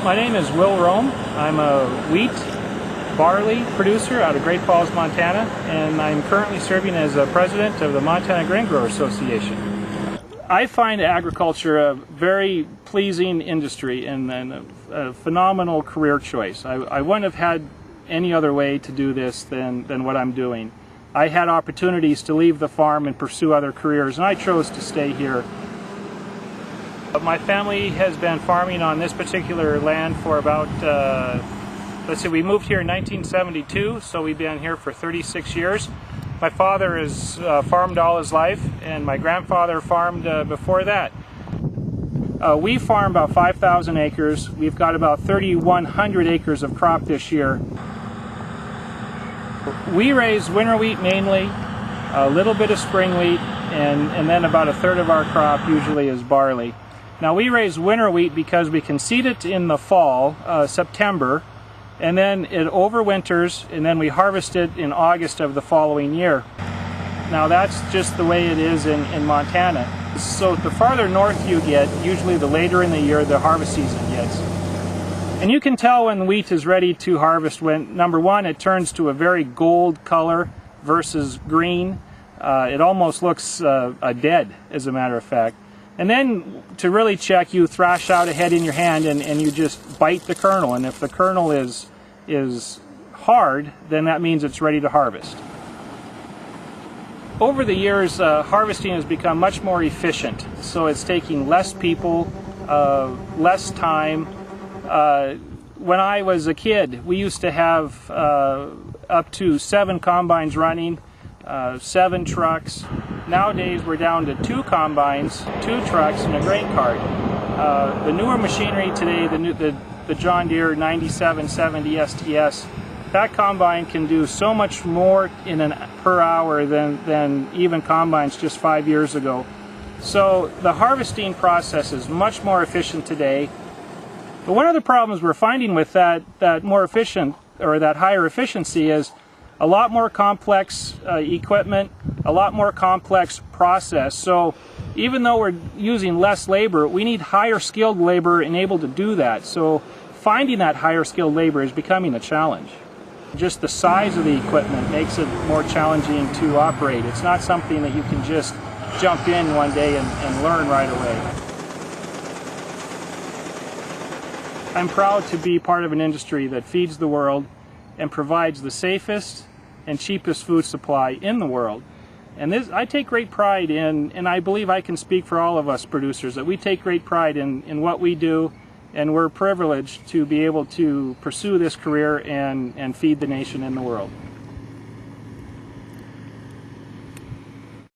My name is Will Rome. I'm a wheat, barley producer out of Great Falls, Montana, and I'm currently serving as a president of the Montana Grain Growers Association. I find agriculture a very pleasing industry and a phenomenal career choice. I wouldn't have had any other way to do this than what I'm doing. I had opportunities to leave the farm and pursue other careers, and I chose to stay here. My family has been farming on this particular land for about, let's see, we moved here in 1972, so we've been here for 36 years. My father has farmed all his life, and my grandfather farmed before that. We farm about 5,000 acres. We've got about 3,100 acres of crop this year. We raise winter wheat mainly, a little bit of spring wheat, and then about a third of our crop usually is barley. Now we raise winter wheat because we can seed it in the fall, September, and then it overwinters, and then we harvest it in August of the following year. Now that's just the way it is in Montana. So the farther north you get, usually the later in the year the harvest season gets. And you can tell when wheat is ready to harvest when, number one, it turns to a very gold color versus green. It almost looks dead, as a matter of fact. And then to really check, you thrash out a head in your hand and you just bite the kernel. And if the kernel is hard, then that means it's ready to harvest. Over the years, harvesting has become much more efficient. So it's taking less people, less time. When I was a kid, we used to have up to 7 combines running, 7 trucks. Nowadays we're down to 2 combines, 2 trucks, and a grain cart. The newer machinery today, the John Deere 9770 STS, that combine can do so much more per hour than even combines just 5 years ago. So the harvesting process is much more efficient today. But one of the problems we're finding with that more efficient, or that higher efficiency, is a lot more complex equipment, a lot more complex process. So even though we're using less labor, we need higher skilled labor and able to do that. So finding that higher skilled labor is becoming a challenge. Just the size of the equipment makes it more challenging to operate. It's not something that you can just jump in one day and learn right away. I'm proud to be part of an industry that feeds the world and provides the safest and cheapest food supply in the world. And this, I take great pride in, and I believe I can speak for all of us producers, that we take great pride in what we do, and we're privileged to be able to pursue this career and feed the nation and the world.